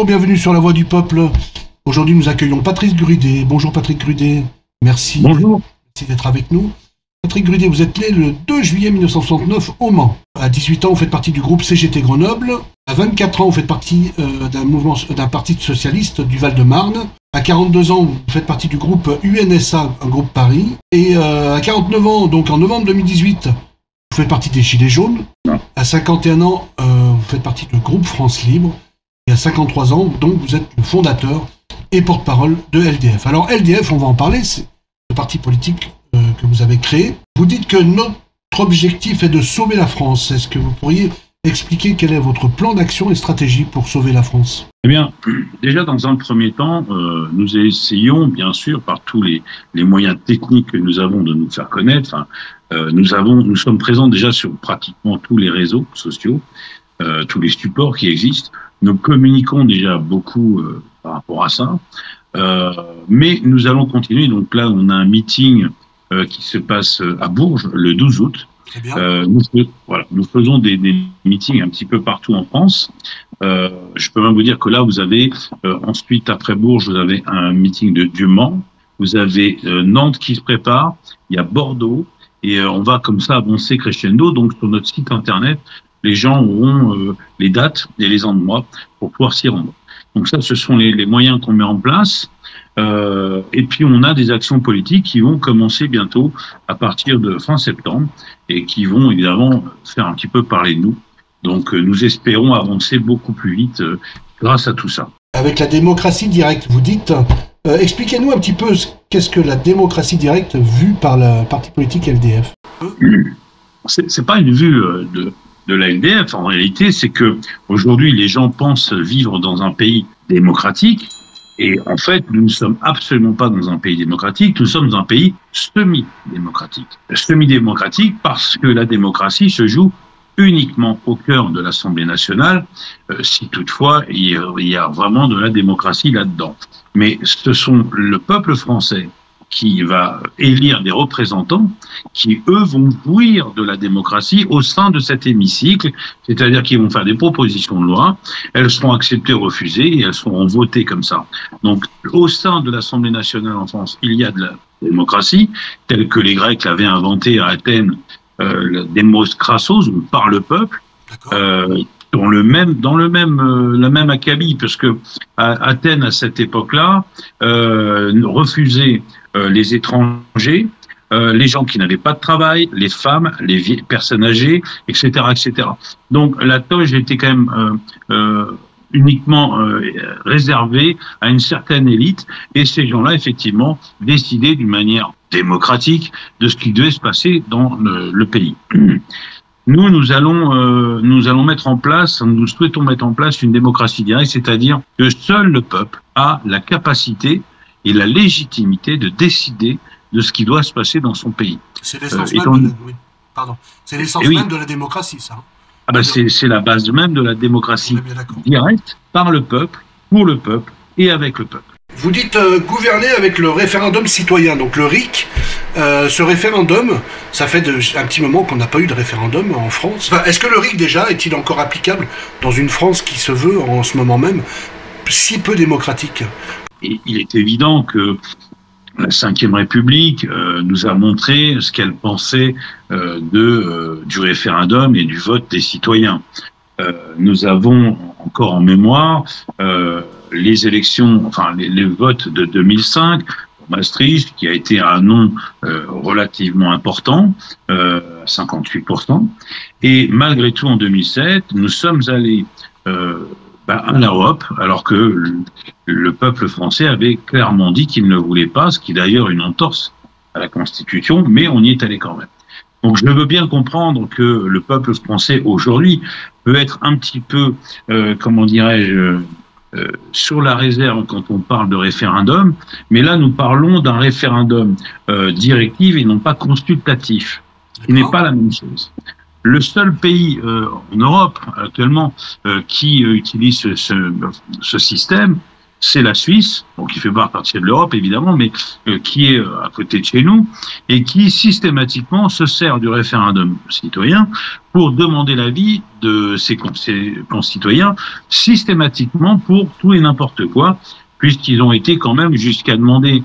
Bonjour, bienvenue sur La Voix du Peuple. Aujourd'hui, nous accueillons Patrice Grudet. Bonjour Patrick Grudet, merci, Bonjour. merci d'être avec nous. Patrick Grudet, vous êtes né le 2 juillet 1969 au Mans. À 18 ans, vous faites partie du groupe CGT Grenoble. À 24 ans, vous faites partie d'un parti socialiste du Val-de-Marne. À 42 ans, vous faites partie du groupe UNSA, un groupe Paris. Et à 49 ans, donc en novembre 2018, vous faites partie des Gilets jaunes. À 51 ans, vous faites partie du groupe France Libre. Et à 53 ans, donc, vous êtes le fondateur et porte-parole de LDF. Alors LDF, on va en parler, c'est le parti politique que vous avez créé. Vous dites que notre objectif est de sauver la France. Est-ce que vous pourriez expliquer quel est votre plan d'action et stratégie pour sauver la France? Eh bien, déjà dans un premier temps, nous essayons bien sûr par tous les moyens techniques que nous avons de nous faire connaître. Nous sommes présents déjà sur pratiquement tous les réseaux sociaux, tous les supports qui existent. Nous communiquons déjà beaucoup par rapport à ça, mais nous allons continuer. Donc là, on a un meeting qui se passe à Bourges le 12 août. Nous faisons des meetings un petit peu partout en France. Je peux même vous dire que là, vous avez ensuite, après Bourges, vous avez un meeting du Mans. Vous avez Nantes qui se prépare. Il y a Bordeaux. Et on va comme ça avancer crescendo. Donc sur notre site internet, les gens auront les dates et les endroits pour pouvoir s'y rendre. Donc ça, ce sont les moyens qu'on met en place. Et puis on a des actions politiques qui vont commencer bientôt à partir de fin septembre et qui vont évidemment faire un petit peu parler de nous. Donc nous espérons avancer beaucoup plus vite grâce à tout ça. Avec la démocratie directe, vous dites, expliquez-nous un petit peu qu'est-ce que la démocratie directe vue par le parti politique LDF. C'est pas une vue de la LDF. En réalité, c'est que aujourd'hui les gens pensent vivre dans un pays démocratique. Et en fait, nous ne sommes absolument pas dans un pays démocratique, nous sommes dans un pays semi-démocratique. Semi-démocratique parce que la démocratie se joue uniquement au cœur de l'Assemblée nationale, si toutefois il y a vraiment de la démocratie là-dedans. Mais ce sont le peuple français qui va élire des représentants qui, eux, vont jouir de la démocratie au sein de cet hémicycle, c'est-à-dire qu'ils vont faire des propositions de loi, elles seront acceptées ou refusées, et elles seront votées comme ça. Donc, au sein de l'Assemblée nationale en France, il y a de la démocratie, telle que les Grecs l'avaient inventée à Athènes, la démos krassos, ou par le peuple, dans la même acabit, parce que Athènes, à cette époque-là, refusait les étrangers, les gens qui n'avaient pas de travail, les femmes, les personnes âgées, etc., etc. Donc la toge était quand même uniquement réservée à une certaine élite, et ces gens-là, effectivement, décidaient d'une manière démocratique de ce qui devait se passer dans le pays. Nous allons mettre en place, nous souhaitons mettre en place une démocratie directe, c'est-à-dire que seul le peuple a la capacité et la légitimité de décider de ce qui doit se passer dans son pays. C'est l'essence même, c'est l'essence même de la démocratie, ça. Ah ben c'est la base même de la démocratie directe, par le peuple, pour le peuple et avec le peuple. Vous dites gouverner avec le référendum citoyen, donc le RIC. Ce référendum, ça fait un petit moment qu'on n'a pas eu de référendum en France. Enfin, est-ce que le RIC déjà est-il encore applicable dans une France qui se veut en ce moment même si peu démocratique? Et il est évident que la Ve République nous a montré ce qu'elle pensait du référendum et du vote des citoyens. Nous avons encore en mémoire les élections, enfin les votes de 2005, Maastricht, qui a été un nom relativement important, 58%. Et malgré tout, en 2007, nous sommes allés à l'Europe, alors que le peuple français avait clairement dit qu'il ne voulait pas, ce qui est d'ailleurs une entorse à la Constitution, mais on y est allé quand même. Donc je veux bien comprendre que le peuple français aujourd'hui peut être un petit peu, comment dirais-je, sur la réserve quand on parle de référendum, mais là nous parlons d'un référendum directif et non pas consultatif, qui n'est pas la même chose. Le seul pays en Europe actuellement qui utilise ce système, c'est la Suisse, donc qui fait pas partie de l'Europe évidemment, mais qui est à côté de chez nous et qui systématiquement se sert du référendum citoyen pour demander l'avis de ses concitoyens, systématiquement pour tout et n'importe quoi, puisqu'ils ont été quand même jusqu'à demander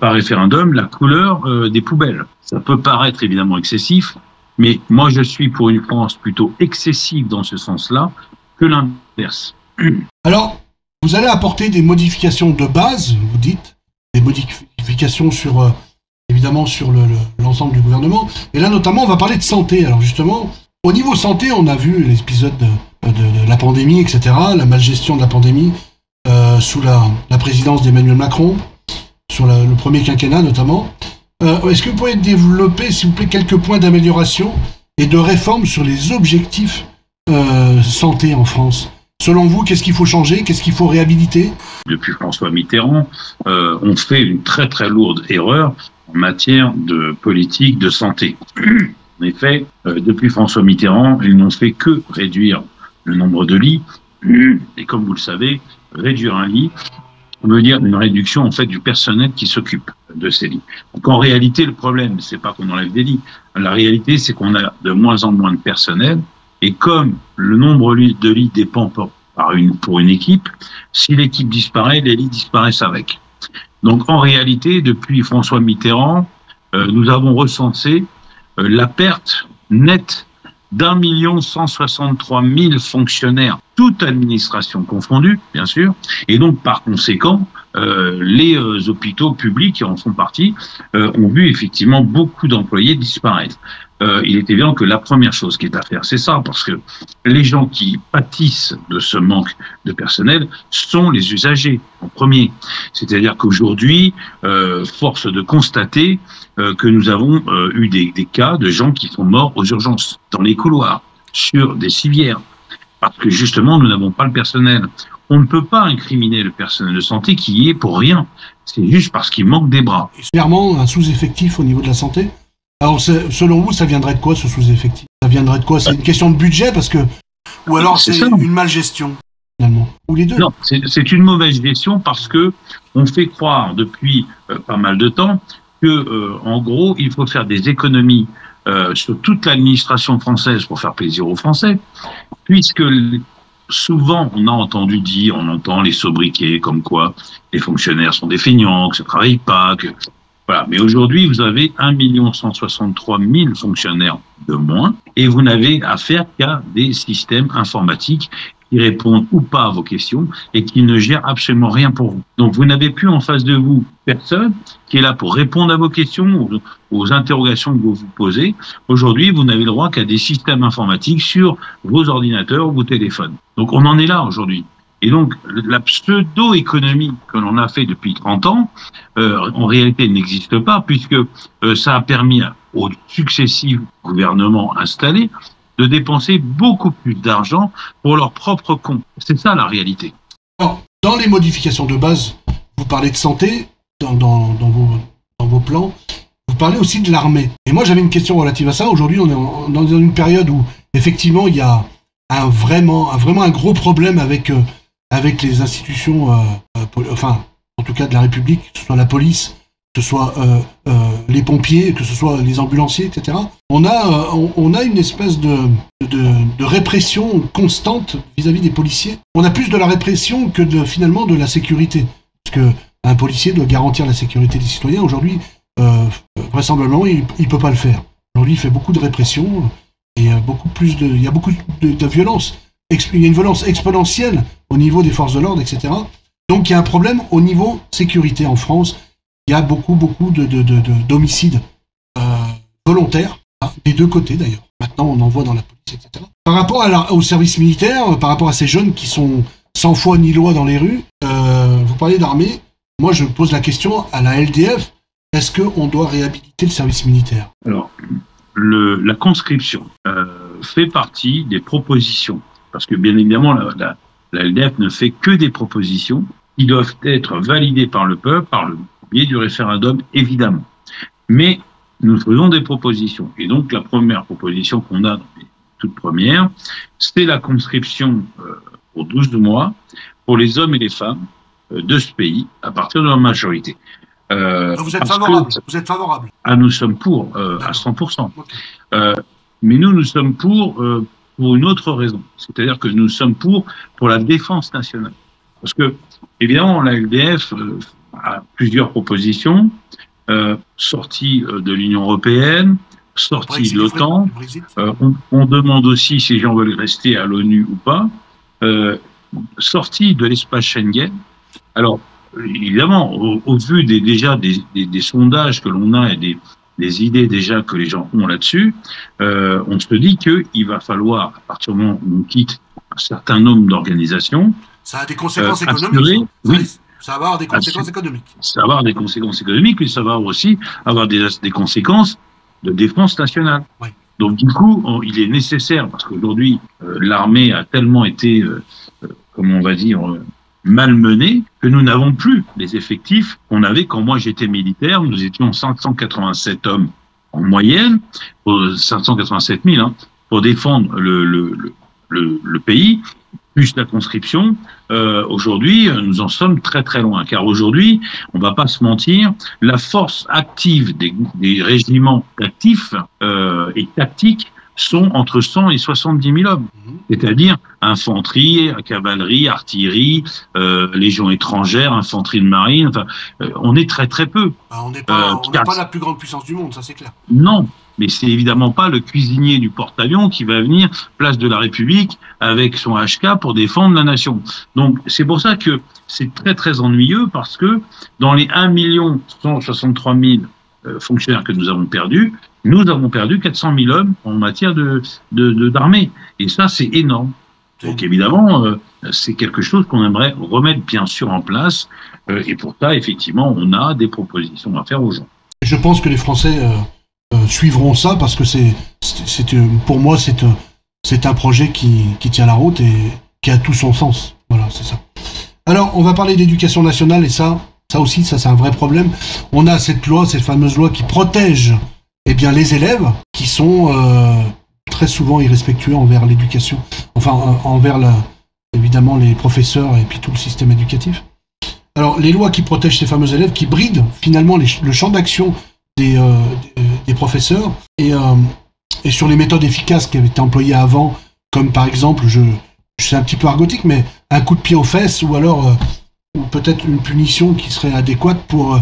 par référendum la couleur des poubelles. Ça peut paraître évidemment excessif, mais moi je suis pour une France plutôt excessive dans ce sens-là que l'inverse. Alors, vous allez apporter des modifications de base, vous dites, des modifications sur, évidemment, sur l'ensemble du gouvernement. Et là, notamment, on va parler de santé. Alors, justement, au niveau santé, on a vu l'épisode de la pandémie, etc., la malgestion de la pandémie sous la présidence d'Emmanuel Macron, sur le premier quinquennat, notamment. Est-ce que vous pouvez développer, s'il vous plaît, quelques points d'amélioration et de réforme sur les objectifs santé en France? Selon vous, qu'est-ce qu'il faut changer? Qu'est-ce qu'il faut réhabiliter? Depuis François Mitterrand, on fait une très très lourde erreur en matière de politique de santé. En effet, depuis François Mitterrand, ils n'ont fait que réduire le nombre de lits. Et comme vous le savez, réduire un lit veut dire une réduction en fait du personnel qui s'occupe de ces lits. Donc en réalité, le problème, c'est pas qu'on enlève des lits. La réalité, c'est qu'on a de moins en moins de personnel. Et comme le nombre de lits dépend pour une équipe, si l'équipe disparaît, les lits disparaissent avec. Donc en réalité, depuis François Mitterrand, nous avons recensé la perte nette d'1 163 000 fonctionnaires, toute administration confondue, bien sûr, et donc par conséquent, les hôpitaux publics qui en font partie ont vu effectivement beaucoup d'employés disparaître. Il est évident que la première chose qui est à faire, c'est ça, parce que les gens qui pâtissent de ce manque de personnel sont les usagers, en premier. C'est-à-dire qu'aujourd'hui, force de constater que nous avons eu des cas de gens qui sont morts aux urgences, dans les couloirs, sur des civières, parce que justement, nous n'avons pas le personnel. On ne peut pas incriminer le personnel de santé qui y est pour rien. C'est juste parce qu'il manque des bras. Clairement, un sous-effectif au niveau de la santé. Alors, selon vous, ça viendrait de quoi, ce sous-effectif? Ça viendrait de quoi? C'est une question de budget, parce que... Ou alors c'est une malgestion, finalement? Ou les deux? Non, c'est une mauvaise gestion, parce que on fait croire depuis pas mal de temps que, en gros, il faut faire des économies sur toute l'administration française pour faire plaisir aux Français, puisque souvent on a entendu dire, on entend les sobriquets comme quoi les fonctionnaires sont des feignants, que ça ne travaille pas, que... Voilà. Mais aujourd'hui, vous avez 1 163 000 fonctionnaires de moins et vous n'avez affaire qu'à des systèmes informatiques qui répondent ou pas à vos questions et qui ne gèrent absolument rien pour vous. Donc, vous n'avez plus en face de vous personne qui est là pour répondre à vos questions, aux interrogations que vous vous posez. Aujourd'hui, vous n'avez le droit qu'à des systèmes informatiques sur vos ordinateurs ou vos téléphones. Donc, on en est là aujourd'hui. Et donc, la pseudo-économie que l'on a fait depuis 30 ans, en réalité, n'existe pas, puisque ça a permis aux successifs gouvernements installés de dépenser beaucoup plus d'argent pour leur propre compte. C'est ça la réalité. Alors, dans les modifications de base, vous parlez de santé, dans vos plans, vous parlez aussi de l'armée. Et moi, j'avais une question relative à ça. Aujourd'hui, on est dans une période où, effectivement, il y a vraiment un gros problème avec les institutions, enfin, en tout cas de la République, que ce soit la police, que ce soit les pompiers, que ce soit les ambulanciers, etc. On a une espèce de répression constante vis-à-vis des policiers. On a plus de la répression que finalement de la sécurité. Parce que un policier doit garantir la sécurité des citoyens. Aujourd'hui, vraisemblablement, il ne peut pas le faire. Aujourd'hui, il fait beaucoup de répression et il y a beaucoup de violence. Il y a une violence exponentielle au niveau des forces de l'ordre, etc. Donc il y a un problème au niveau sécurité en France. Il y a beaucoup d'homicides volontaires, des deux côtés d'ailleurs. Maintenant, on en voit dans la police, etc. Par rapport au service militaire, par rapport à ces jeunes qui sont sans foi ni loi dans les rues, vous parlez d'armée. Moi, je pose la question à la LDF. Est-ce qu'on doit réhabiliter le service militaire? Alors, la conscription fait partie des propositions. Parce que bien évidemment, la LDF ne fait que des propositions qui doivent être validées par le peuple, par le biais du référendum, évidemment. Mais nous faisons des propositions. Et donc, la première proposition qu'on a, toute première, c'est la conscription pour 12 mois pour les hommes et les femmes de ce pays à partir de la majorité. Vous êtes favorable. Vous êtes favorable. Ah, nous sommes pour à 100%. Okay. Mais nous sommes pour une autre raison. C'est-à-dire que nous sommes pour la défense nationale. Parce que, évidemment, la LDF a plusieurs propositions, sortie de l'Union européenne, sortie de l'OTAN. On demande aussi si les gens veulent rester à l'ONU ou pas. Sortie de l'espace Schengen. Alors, évidemment, au vu des sondages que l'on a et des idées déjà que les gens ont là-dessus, on se dit qu'il va falloir, à partir du moment où on quitte un certain nombre d'organisations, ça a des conséquences économiques. Ça va avoir des conséquences économiques. Ça va avoir des conséquences économiques, mais ça va aussi avoir des conséquences de défense nationale. Oui. Donc du coup, il est nécessaire, parce qu'aujourd'hui, l'armée a tellement été, comment on va dire, malmenée, que nous n'avons plus les effectifs qu'on avait quand moi j'étais militaire. Nous étions 587 hommes en moyenne, 587 000, pour défendre le pays, plus la conscription. Aujourd'hui, nous en sommes très très loin, car aujourd'hui, on va pas se mentir, la force active des régiments actifs et tactiques sont entre 100 et 70 000 hommes, c'est-à-dire infanterie, cavalerie, artillerie, légion étrangère, infanterie de marine. Enfin, on est très très peu. On n'est pas la plus grande puissance du monde, ça c'est clair. Non, mais c'est évidemment pas le cuisinier du porte-avions qui va venir place de la République avec son HK pour défendre la nation. Donc c'est pour ça que c'est très très ennuyeux, parce que dans les 1 163 000 fonctionnaires que nous avons perdus, nous avons perdu 400 000 hommes en matière d'armée. Et ça, c'est énorme. Donc évidemment, c'est quelque chose qu'on aimerait remettre bien sûr en place. Et pour ça, effectivement, on a des propositions à faire aux gens. Je pense que les Français suivront ça, parce que pour moi, c'est un projet qui tient la route et qui a tout son sens. Voilà, c'est ça. Alors, on va parler d'éducation nationale, et ça aussi, c'est un vrai problème. On a cette fameuse loi qui protège les élèves, qui sont très souvent irrespectueux envers l'éducation, enfin envers évidemment les professeurs et puis tout le système éducatif. Alors les lois qui protègent ces fameux élèves, qui brident finalement le champ d'action des professeurs, et sur les méthodes efficaces qui avaient été employées avant, comme par exemple, je suis un petit peu argotique, mais un coup de pied aux fesses, ou alors ou peut-être une punition qui serait adéquate pour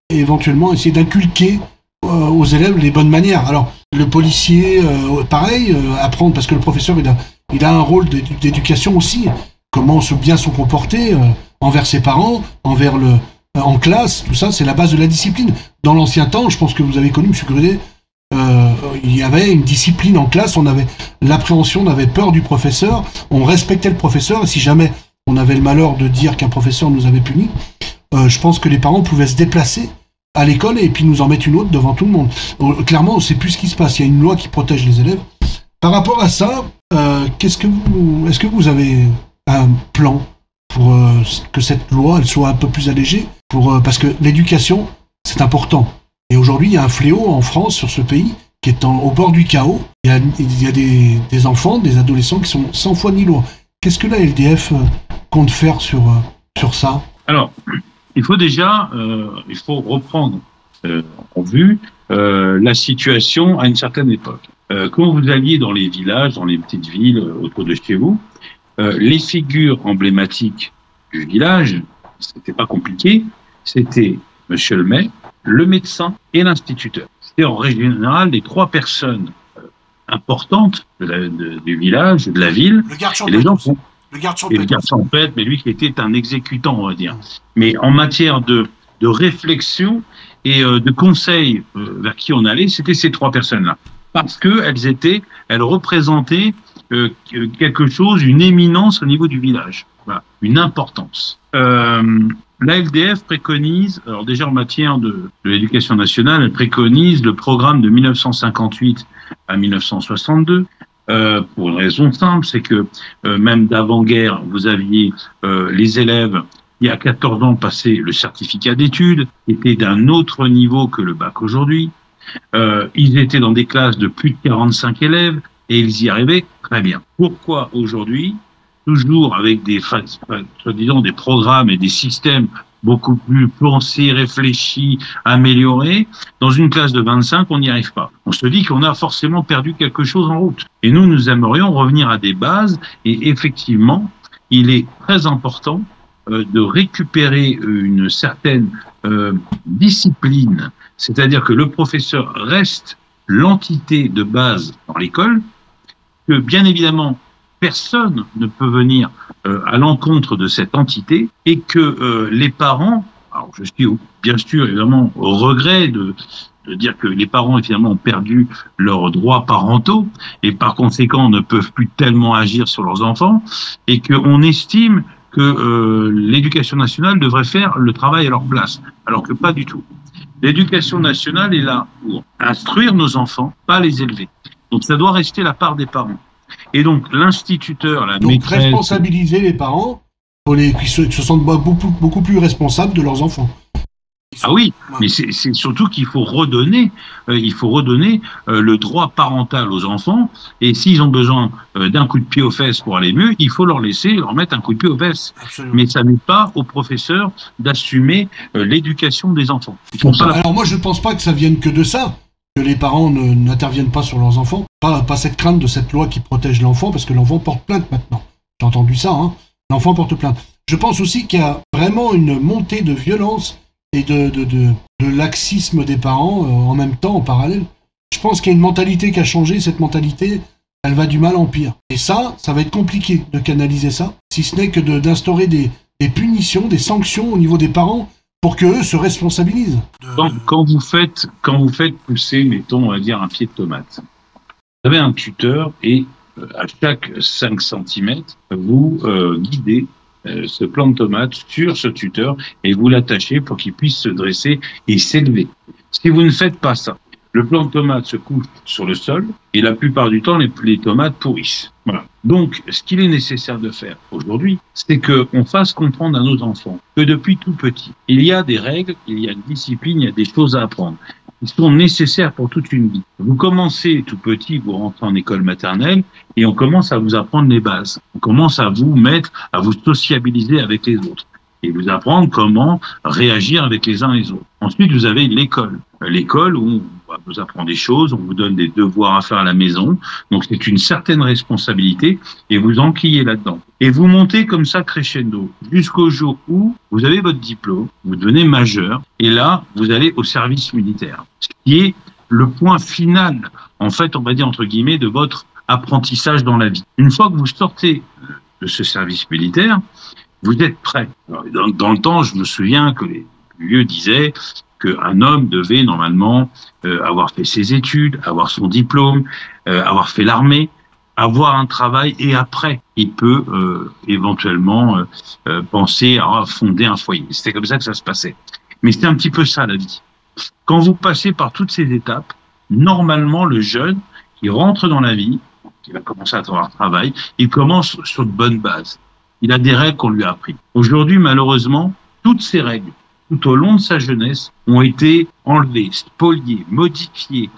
éventuellement essayer d'inculquer aux élèves les bonnes manières. Alors, le policier, pareil, apprendre, parce que le professeur, il a un rôle d'éducation aussi. Comment bien se comporter envers ses parents, en classe, tout ça, c'est la base de la discipline. Dans l'ancien temps, je pense que vous avez connu, M. Grudet, il y avait une discipline en classe, on avait l'appréhension, on avait peur du professeur, on respectait le professeur, et si jamais on avait le malheur de dire qu'un professeur nous avait punis, je pense que les parents pouvaient se déplacer à l'école et puis nous en mettre une autre devant tout le monde. Clairement, on ne sait plus ce qui se passe. Il y a une loi qui protège les élèves. Par rapport à ça, est-ce que vous avez un plan pour que cette loi elle soit un peu plus allégée, parce que l'éducation, c'est important. Et aujourd'hui, il y a un fléau en France, sur ce pays, qui est au bord du chaos. Il y a des enfants, des adolescents qui sont sans foi ni loi. Qu'est-ce que la LDF compte faire sur ça? Alors, il faut déjà, reprendre en vue la situation à une certaine époque. Quand vous alliez dans les villages, dans les petites villes autour de chez vous, les figures emblématiques du village, c'était pas compliqué, c'était Monsieur le maire, le médecin et l'instituteur. C'était en règle générale les trois personnes importantes du village, de la ville. Le garde champêtre. Le garde champêtre, mais lui qui était un exécutant, on va dire. Mais en matière de réflexion et de conseil vers qui on allait, c'était ces trois personnes-là. Parce que elles représentaient quelque chose, une éminence au niveau du village. Voilà, une importance. La LDF préconise, alors déjà en matière de l'éducation nationale, elle préconise le programme de 1958 à 1962, pour une raison simple, c'est que même d'avant-guerre, vous aviez les élèves qui à 14 ans passaient le certificat d'études, qui était d'un autre niveau que le bac aujourd'hui. Ils étaient dans des classes de plus de 45 élèves et ils y arrivaient très bien. Pourquoi aujourd'hui toujours avec soi-disant des programmes et des systèmes beaucoup plus pensés, réfléchis, améliorés. Dans une classe de 25, on n'y arrive pas. On se dit qu'on a forcément perdu quelque chose en route. Et nous aimerions revenir à des bases. Et effectivement, il est très important de récupérer une certaine discipline. C'est-à-dire que le professeur reste l'entité de base dans l'école, que bien évidemment, personne ne peut venir à l'encontre de cette entité et que les parents, alors je suis bien sûr évidemment au regret de dire que les parents évidemment ont perdu leurs droits parentaux et par conséquent ne peuvent plus tellement agir sur leurs enfants et qu'on estime que l'éducation nationale devrait faire le travail à leur place, alors que pas du tout. L'éducation nationale est là pour instruire nos enfants, pas les élever. Donc ça doit rester la part des parents. Et donc l'instituteur, la maîtresse... Donc responsabiliser les parents, qui se sentent beaucoup plus responsables de leurs enfants. Ah oui, mais c'est surtout qu'il faut redonner, le droit parental aux enfants. Et s'ils ont besoin d'un coup de pied aux fesses pour aller mieux, il faut leur mettre un coup de pied aux fesses. Absolument. Mais ça n'est pas aux professeurs d'assumer l'éducation des enfants. Alors moi, je ne pense pas que ça vienne que de ça, que les parents n'interviennent pas sur leurs enfants. Pas cette crainte de cette loi qui protège l'enfant, parce que l'enfant porte plainte maintenant. J'ai entendu ça, hein. L'enfant porte plainte. Je pense aussi qu'il y a vraiment une montée de violence et de laxisme des parents en même temps, en parallèle. Je pense qu'il y a une mentalité qui a changé. Cette mentalité, elle va du mal en pire. Et ça va être compliqué de canaliser ça, si ce n'est que d'instaurer des punitions, des sanctions au niveau des parents pour qu'eux se responsabilisent. Quand vous faites pousser, mettons, on va dire, un pied de tomate, vous avez un tuteur et à chaque 5 cm, vous guidez ce plant de tomate sur ce tuteur et vous l'attachez pour qu'il puisse se dresser et s'élever. Si vous ne faites pas ça, le plant de tomate se couche sur le sol et la plupart du temps, les tomates pourrissent. Voilà. Donc, ce qu'il est nécessaire de faire aujourd'hui, c'est qu'on fasse comprendre à nos enfants que depuis tout petit, il y a des règles, il y a une discipline, il y a des choses à apprendre. Ils sont nécessaires pour toute une vie. Vous commencez tout petit, vous rentrez en école maternelle et on commence à vous apprendre les bases. On commence à vous sociabiliser avec les autres et vous apprendre comment réagir avec les uns et les autres. Ensuite, vous avez l'école. L'école où on vous apprend des choses, on vous donne des devoirs à faire à la maison. Donc, c'est une certaine responsabilité et vous enquillez là-dedans. Et vous montez comme ça crescendo jusqu'au jour où vous avez votre diplôme, vous devenez majeur et là, vous allez au service militaire. Ce qui est le point final, en fait, on va dire entre guillemets, de votre apprentissage dans la vie. Une fois que vous sortez de ce service militaire, vous êtes prêt. Alors, dans le temps, je me souviens que les vieux disaient qu'un homme devait normalement avoir fait ses études, avoir son diplôme, avoir fait l'armée, avoir un travail et après, il peut éventuellement penser à fonder un foyer. C'était comme ça que ça se passait. Mais c'est un petit peu ça la vie. Quand vous passez par toutes ces étapes, normalement, le jeune qui rentre dans la vie, qui va commencer à avoir un travail, il commence sur de bonnes bases. Il a des règles qu'on lui a apprises. Aujourd'hui, malheureusement, toutes ces règles, tout au long de sa jeunesse, ont été enlevées, spoliées, modifiées,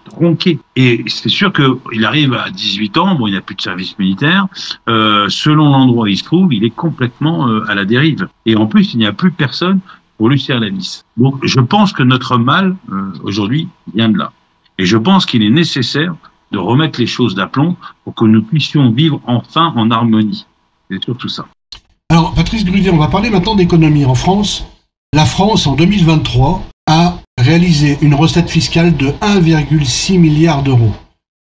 tronquées. Et c'est sûr qu'il arrive à 18 ans, bon, il n'a plus de service militaire, selon l'endroit où il se trouve, il est complètement à la dérive. Et en plus, il n'y a plus personne pour lui serrer la vis. Donc, je pense que notre mal, aujourd'hui, vient de là. Et je pense qu'il est nécessaire de remettre les choses d'aplomb pour que nous puissions vivre enfin en harmonie. C'est surtout ça. Alors, Patrice Grudet, on va parler maintenant d'économie. En France, la France, en 2023, a réalisé une recette fiscale de 1,6 milliard d'euros.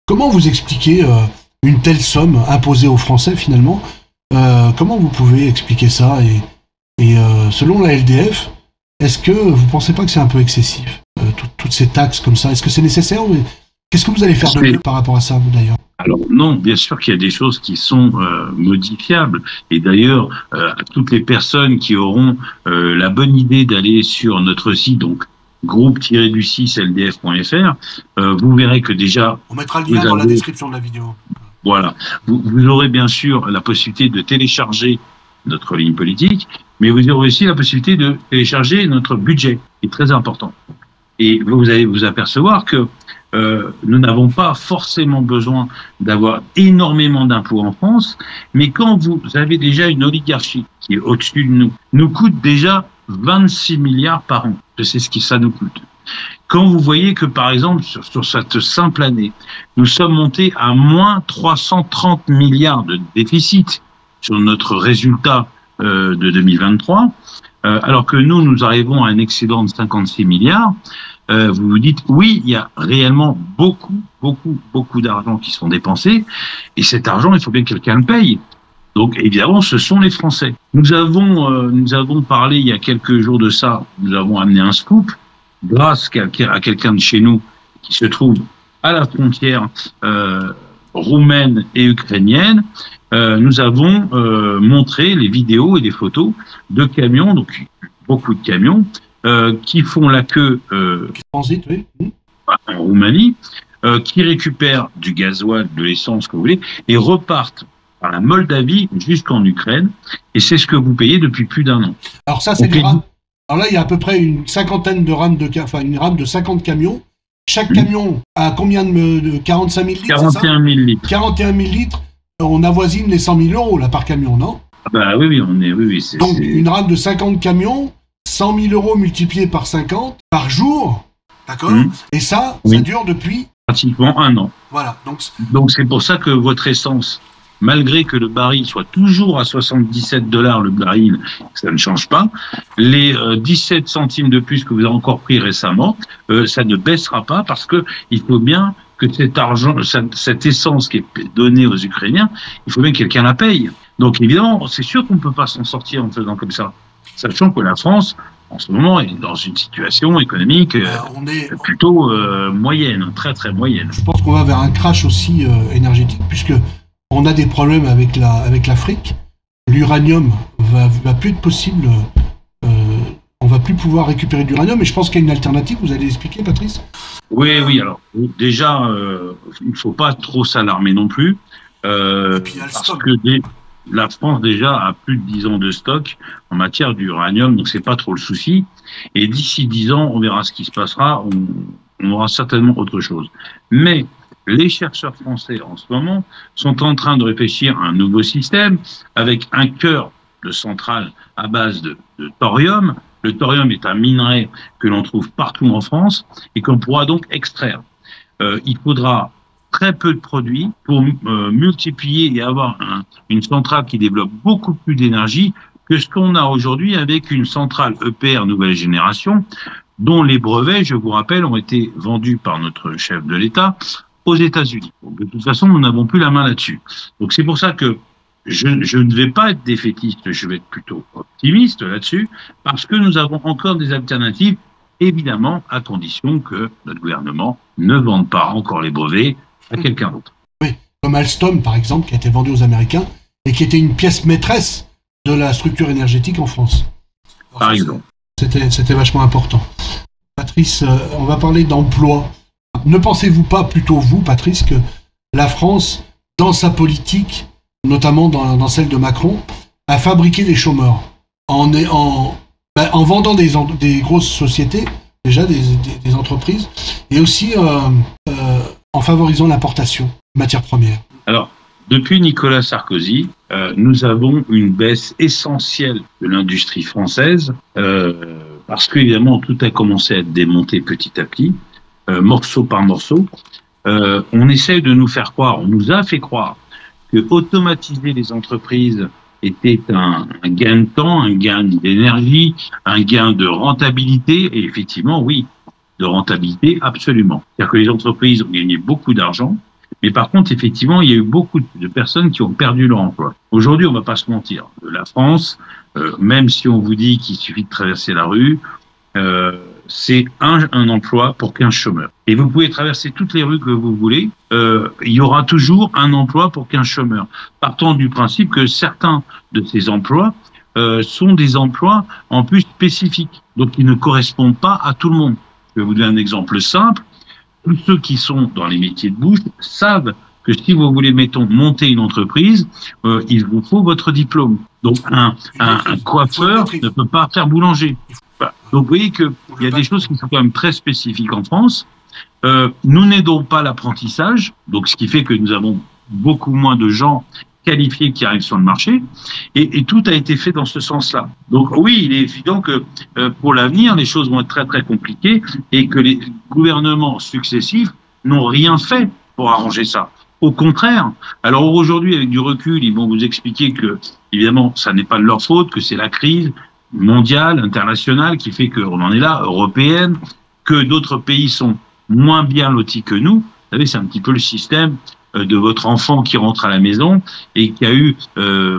Comment vous expliquez une telle somme imposée aux Français, finalement? Comment vous pouvez expliquer ça? Et selon la LDF, est-ce que vous ne pensez pas que c'est un peu excessif, toutes ces taxes comme ça? Est-ce que c'est nécessaire? Qu'est-ce que vous allez faire de mieux par rapport à ça, vous, d'ailleurs? Alors non, bien sûr qu'il y a des choses qui sont modifiables. Et d'ailleurs, à toutes les personnes qui auront la bonne idée d'aller sur notre site, donc groupe-du6ldf.fr, vous verrez que déjà... On mettra le lien dans la description de la vidéo. Voilà. Vous aurez bien sûr la possibilité de télécharger notre ligne politique, mais vous aurez aussi la possibilité de télécharger notre budget, qui est très important. Et vous allez vous apercevoir que nous n'avons pas forcément besoin d'avoir énormément d'impôts en France, mais quand vous avez déjà une oligarchie qui est au-dessus de nous coûte déjà 26 milliards par an. C'est ce qui ça nous coûte. Quand vous voyez que, par exemple, sur cette simple année, nous sommes montés à moins 330 milliards de déficit sur notre résultat de 2023, alors que nous arrivons à un excédent de 56 milliards, vous vous dites, oui, il y a réellement beaucoup d'argent qui sont dépensés, et cet argent, il faut bien que quelqu'un le paye. Donc, évidemment, ce sont les Français. Nous avons parlé il y a quelques jours de ça, nous avons amené un scoop, grâce à quelqu'un de chez nous qui se trouve à la frontière roumaine et ukrainienne. Nous avons montré les vidéos et les photos de camions, donc beaucoup de camions, qui font la queue transit, oui. En Roumanie, qui récupèrent du gasoil, de l'essence, que vous voulez, et repartent par la Moldavie jusqu'en Ukraine, et c'est ce que vous payez depuis plus d'un an. Alors ça, c'est des rames. Alors là, il y a à peu près une cinquantaine de rames, une rame de 50 camions. Chaque camion a combien de 45 000 litres? 41 000 litres. 41 000 litres. On avoisine les 100 000 euros là par camion, non? Bah oui, Donc une rame de 50 camions, 100 000 euros multipliés par 50 par jour, d'accord? Et ça dure depuis pratiquement un an. Voilà. Donc c'est pour ça que votre essence, malgré que le baril soit toujours à 77 $ le baril, ça ne change pas. Les 17 centimes de plus que vous avez encore pris récemment, ça ne baissera pas parce que il faut bien que cet argent, cette essence qui est donnée aux Ukrainiens, il faut bien que quelqu'un la paye. Donc évidemment, c'est sûr qu'on ne peut pas s'en sortir en faisant comme ça. Sachant que la France, en ce moment, est dans une situation économique plutôt moyenne, très très moyenne. Je pense qu'on va vers un crash aussi énergétique, puisque on a des problèmes avec l'Afrique. L'uranium va plus être possible. On va plus pouvoir récupérer de l'uranium. Et je pense qu'il y a une alternative. Vous allez l'expliquer, Patrice? Oui. Alors déjà, il ne faut pas trop s'alarmer non plus, parce que la France déjà a plus de 10 ans de stock en matière d'uranium, donc c'est pas trop le souci. Et d'ici 10 ans, on verra ce qui se passera. On aura certainement autre chose. Mais les chercheurs français, en ce moment, sont en train de réfléchir à un nouveau système avec un cœur de centrale à base de thorium. Le thorium est un minerai que l'on trouve partout en France et qu'on pourra donc extraire. Il faudra très peu de produits pour multiplier et avoir une centrale qui développe beaucoup plus d'énergie que ce qu'on a aujourd'hui avec une centrale EPR nouvelle génération, dont les brevets, je vous rappelle, ont été vendus par notre chef de l'État aux États-Unis. De toute façon, nous n'avons plus la main là-dessus. Donc c'est pour ça que je ne vais pas être défaitiste, je vais être plutôt optimiste là-dessus, parce que nous avons encore des alternatives, évidemment, à condition que notre gouvernement ne vende pas encore les brevets à quelqu'un d'autre. Oui, comme Alstom, par exemple, qui a été vendu aux Américains et qui était une pièce maîtresse de la structure énergétique en France. Par exemple. C'était vachement important. Patrice, on va parler d'emploi. Ne pensez-vous pas, plutôt vous, Patrice, que la France, dans sa politique, notamment dans celle de Macron, a fabriqué des chômeurs en vendant des grosses sociétés, déjà des entreprises, et aussi en favorisant l'importation de matières premières? Alors, depuis Nicolas Sarkozy, nous avons une baisse essentielle de l'industrie française, parce qu'évidemment, tout a commencé à être démonté petit à petit, morceau par morceau. On essaie de nous faire croire, on nous a fait croire que automatiser les entreprises était un gain de temps, un gain d'énergie, un gain de rentabilité, et effectivement, oui, de rentabilité, absolument. C'est-à-dire que les entreprises ont gagné beaucoup d'argent, mais par contre, effectivement, il y a eu beaucoup de personnes qui ont perdu leur emploi. Aujourd'hui, on ne va pas se mentir. La France, même si on vous dit qu'il suffit de traverser la rue, c'est un emploi pour 15 chômeurs. Et vous pouvez traverser toutes les rues que vous voulez, il y aura toujours un emploi pour 15 chômeurs. Partant du principe que certains de ces emplois sont des emplois en plus spécifiques, donc ils ne correspondent pas à tout le monde. Je vais vous donner un exemple simple. Tous ceux qui sont dans les métiers de bouche savent que si vous voulez, mettons, monter une entreprise, il vous faut votre diplôme. Donc un coiffeur ne peut pas faire boulanger. Donc vous voyez qu'il y a des choses qui sont quand même très spécifiques en France. Nous n'aidons pas l'apprentissage, donc ce qui fait que nous avons beaucoup moins de gens qualifiés qui arrivent sur le marché, et tout a été fait dans ce sens-là. Donc oui, il est évident que pour l'avenir, les choses vont être très très compliquées et que les gouvernements successifs n'ont rien fait pour arranger ça. Au contraire, alors aujourd'hui, avec du recul, ils vont vous expliquer que, évidemment, ça n'est pas de leur faute, que c'est la crise mondiale, internationale, qui fait qu'on en est là, européenne, que d'autres pays sont moins bien lotis que nous. Vous savez, c'est un petit peu le système de votre enfant qui rentre à la maison et qui a eu,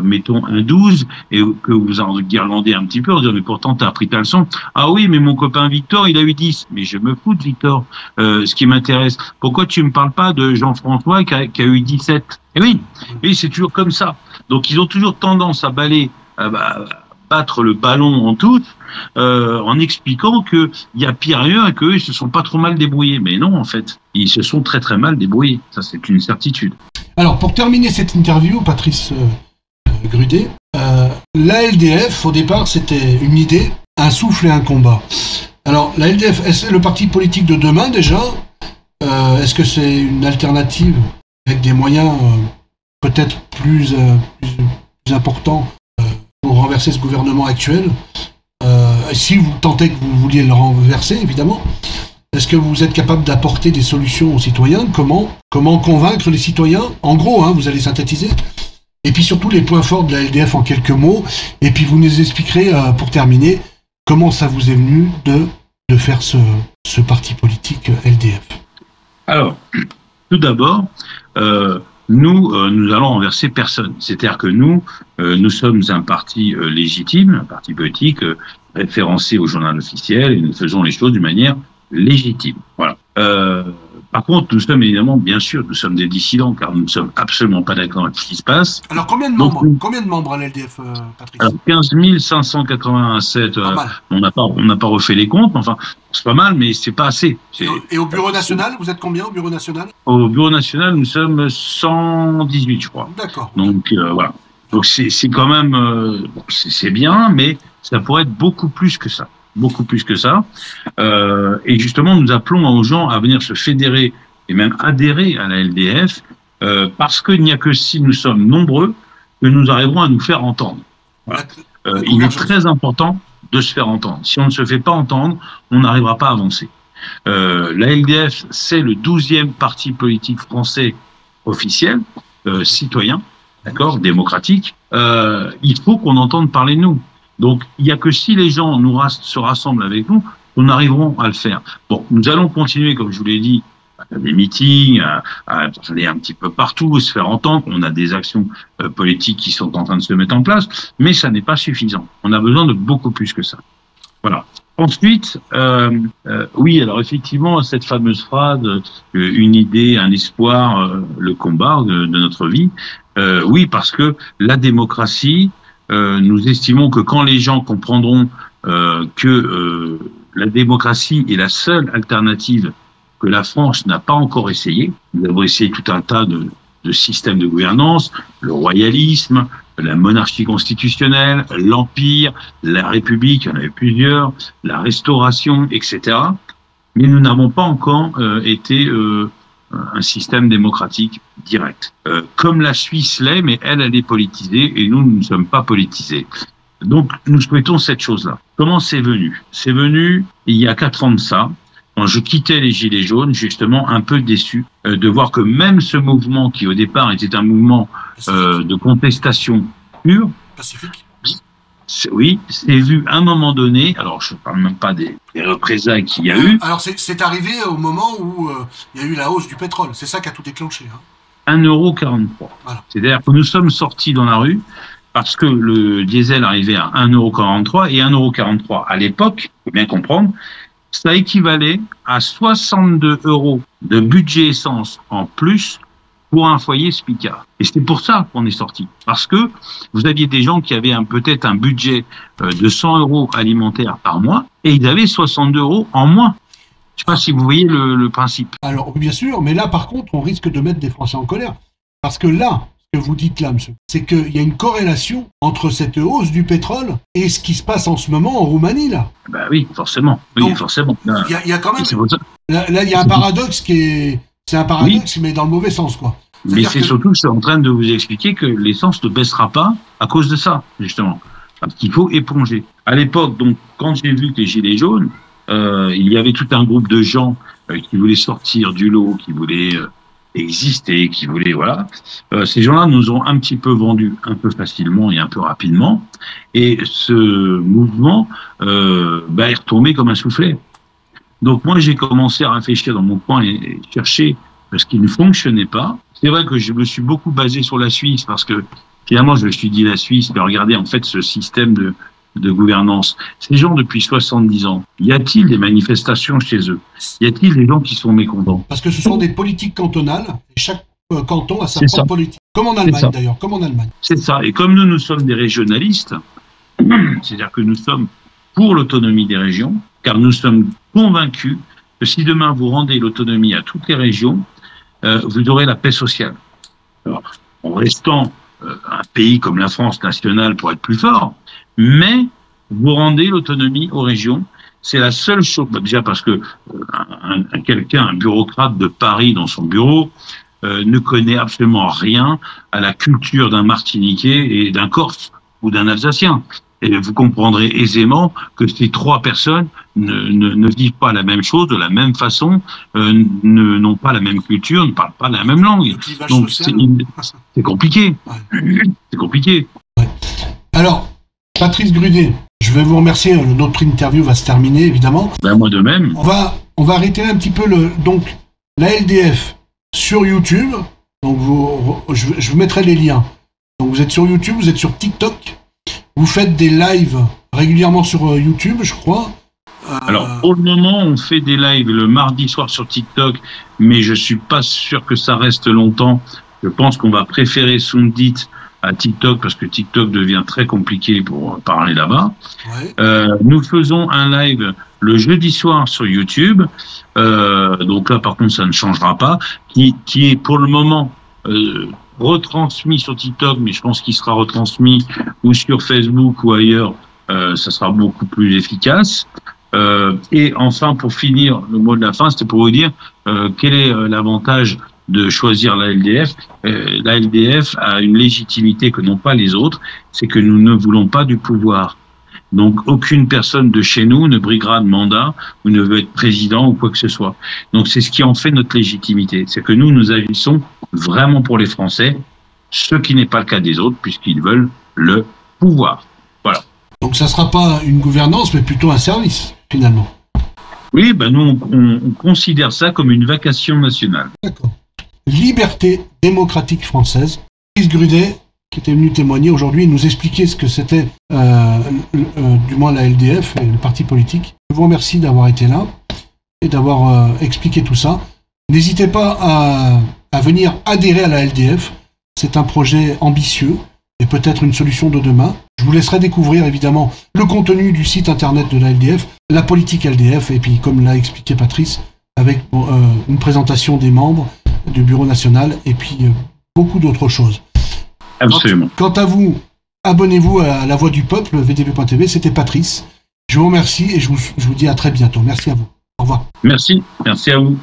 mettons, un 12 et que vous en guirlandez un petit peu en disant mais pourtant t'as appris ta leçon. Ah oui, mais mon copain Victor, il a eu 10. Mais je me fous de Victor. Ce qui m'intéresse, pourquoi tu me parles pas de Jean-François qui a eu 17? Eh oui, c'est toujours comme ça. Donc ils ont toujours tendance à battre le ballon en touche en expliquant qu'il y a pire ailleurs et qu'eux, ils se sont pas trop mal débrouillés. Mais non, en fait, ils se sont très très mal débrouillés. Ça, c'est une certitude. Alors, pour terminer cette interview, Patrice Grudet, la LDF, au départ, c'était une idée, un souffle et un combat. Alors, la LDF, est-ce le parti politique de demain, déjà? Est-ce que c'est une alternative avec des moyens peut-être plus importants pour renverser ce gouvernement actuel? Si vous tentez que vous vouliez le renverser, évidemment, est-ce que vous êtes capable d'apporter des solutions aux citoyens? Comment convaincre les citoyens? En gros, vous allez synthétiser. Et puis surtout les points forts de la LDF en quelques mots. Et puis vous nous expliquerez, pour terminer, comment ça vous est venu de faire ce parti politique LDF. Alors, tout d'abord, nous allons renverser personne. C'est-à-dire que nous sommes un parti légitime, un parti politique référencé au journal officiel, et nous faisons les choses d'une manière légitime. Voilà. Par contre, nous sommes évidemment, bien sûr, nous sommes des dissidents, car nous ne sommes absolument pas d'accord avec ce qui se passe. Alors, combien de membres, combien de membres à l'LDF, Patrice? Alors, 15 587. On n'a pas refait les comptes, mais enfin, c'est pas mal, mais c'est pas assez. Et au Bureau national, vous êtes combien au Bureau national? Au Bureau national, nous sommes 118, je crois. D'accord. Donc, voilà. Donc, c'est quand même, c'est bien, mais ça pourrait être beaucoup plus que ça. Beaucoup plus que ça. Et justement, nous appelons aux gens à venir se fédérer et même adhérer à la LDF, parce qu'il n'y a que si nous sommes nombreux que nous arriverons à nous faire entendre. Voilà. Il est très important de se faire entendre. Si on ne se fait pas entendre, on n'arrivera pas à avancer. La LDF, c'est le 12e parti politique français officiel, citoyen, d'accord, démocratique. Il faut qu'on entende parler de nous. Donc, il n'y a que si les gens se rassemblent avec nous, nous arriverons à le faire. Bon, nous allons continuer, comme je vous l'ai dit, à faire des meetings, à aller un petit peu partout, se faire entendre. On a des actions politiques qui sont en train de se mettre en place, mais ça n'est pas suffisant. On a besoin de beaucoup plus que ça. Voilà. Ensuite, oui, alors effectivement, cette fameuse phrase, une idée, un espoir, le combat de notre vie, oui, parce que la démocratie, nous estimons que quand les gens comprendront que la démocratie est la seule alternative que la France n'a pas encore essayé, nous avons essayé tout un tas de systèmes de gouvernance, le royalisme, la monarchie constitutionnelle, l'empire, la république, il y en avait plusieurs, la restauration, etc. Mais nous n'avons pas encore été un système démocratique direct. Comme la Suisse l'est, mais elle est politisée et nous ne sommes pas politisés. Donc, nous souhaitons cette chose-là. Comment c'est venu? C'est venu il y a 4 ans de ça, quand je quittais les Gilets jaunes, justement un peu déçu de voir que même ce mouvement, qui au départ était un mouvement de contestation pure, pacifique. Oui, c'est vu à un moment donné, alors je ne parle même pas des représailles qu'il y a eu. Alors c'est arrivé au moment où il y a eu la hausse du pétrole, c'est ça qui a tout déclenché. 1,43 €. Voilà. C'est-à-dire que nous sommes sortis dans la rue parce que le diesel arrivait à 1,43 € et 1,43 € à l'époque, il faut bien comprendre, ça équivalait à 62 € de budget essence en plus pour un foyer spicard. Et c'est pour ça qu'on est sorti. Parce que vous aviez des gens qui avaient peut-être un budget de 100 € alimentaires par mois et ils avaient 62 € en moins. Je ne sais pas si vous voyez le principe. Alors, bien sûr, mais là, par contre, on risque de mettre des Français en colère. Parce que là, ce que vous dites là, monsieur, c'est qu'il y a une corrélation entre cette hausse du pétrole et ce qui se passe en ce moment en Roumanie, là. Ben oui, forcément. Oui, donc, forcément. Il y a quand même Là, il y a un paradoxe c'est un paradoxe, mais dans le mauvais sens, quoi. Mais c'est surtout que je suis en train de vous expliquer que l'essence ne baissera pas à cause de ça, justement. Parce qu'il faut éponger. À l'époque, donc, quand j'ai vu que les Gilets jaunes, il y avait tout un groupe de gens qui voulaient sortir du lot, qui voulaient exister, qui voulaient, voilà. Ces gens-là nous ont un petit peu vendus un peu facilement et un peu rapidement. Et ce mouvement est retombé comme un soufflet. Donc moi, j'ai commencé à réfléchir dans mon coin et chercher ce qui ne fonctionnait pas. C'est vrai que je me suis beaucoup basé sur la Suisse parce que finalement, je me suis dit la Suisse, mais regardez en fait ce système de gouvernance. Ces gens depuis 70 ans, y a-t-il des manifestations chez eux? Y a-t-il des gens qui sont mécontents? Parce que ce sont des politiques cantonales et chaque canton a sa propre politique. Comme en Allemagne d'ailleurs, comme en Allemagne. C'est ça. Et comme nous sommes des régionalistes, c'est-à-dire que nous sommes pour l'autonomie des régions, car nous sommes convaincus que si demain vous rendez l'autonomie à toutes les régions, vous aurez la paix sociale. Alors, en restant un pays comme la France nationale pour être plus fort, mais vous rendez l'autonomie aux régions. C'est la seule chose, déjà parce que un bureaucrate de Paris dans son bureau, ne connaît absolument rien à la culture d'un Martiniquais et d'un Corse ou d'un Alsacien. Et vous comprendrez aisément que ces trois personnes ne vivent pas la même chose de la même façon, n'ont pas la même culture, ne parlent pas la même langue. Donc c'est compliqué. Ouais. C'est compliqué. Ouais. Alors, Patrice Grudet, je vais vous remercier. Notre interview va se terminer, évidemment. Ben, moi de même. On va arrêter un petit peu donc la LDF sur YouTube. Donc je vous mettrai les liens. Donc vous êtes sur YouTube, vous êtes sur TikTok. Vous faites des lives régulièrement sur YouTube, je crois. Alors, pour le moment, on fait des lives le mardi soir sur TikTok, mais je suis pas sûr que ça reste longtemps. Je pense qu'on va préférer Sundit à TikTok parce que TikTok devient très compliqué pour parler là-bas. Ouais. Nous faisons un live le jeudi soir sur YouTube. Donc là, par contre, ça ne changera pas. Qui est pour le moment retransmis sur TikTok, mais je pense qu'il sera retransmis ou sur Facebook ou ailleurs, ça sera beaucoup plus efficace. Et enfin, pour finir, le mot de la fin, c'était pour vous dire quel est l'avantage de choisir la LDF. La LDF a une légitimité que n'ont pas les autres, c'est que nous ne voulons pas du pouvoir. Donc, aucune personne de chez nous ne briguera de mandat ou ne veut être président ou quoi que ce soit. Donc, c'est ce qui en fait notre légitimité. C'est que nous agissons vraiment pour les Français, ce qui n'est pas le cas des autres, puisqu'ils veulent le pouvoir. Voilà. Donc, ça ne sera pas une gouvernance, mais plutôt un service, finalement. Oui, ben nous, on considère ça comme une vacation nationale. D'accord. Liberté démocratique française. Patrice Grudet, qui était venu témoigner aujourd'hui, nous expliquer ce que c'était, du moins la LDF et le parti politique. Je vous remercie d'avoir été là et d'avoir expliqué tout ça. N'hésitez pas à venir adhérer à la LDF. C'est un projet ambitieux et peut-être une solution de demain. Je vous laisserai découvrir évidemment le contenu du site internet de la LDF, la politique LDF, et puis comme l'a expliqué Patrice, avec une présentation des membres du Bureau national et puis beaucoup d'autres choses. Absolument. Quant à vous, abonnez-vous à La Voix du Peuple, vdv.tv. C'était Patrice. Je vous remercie et je vous dis à très bientôt. Merci à vous. Au revoir. Merci à vous.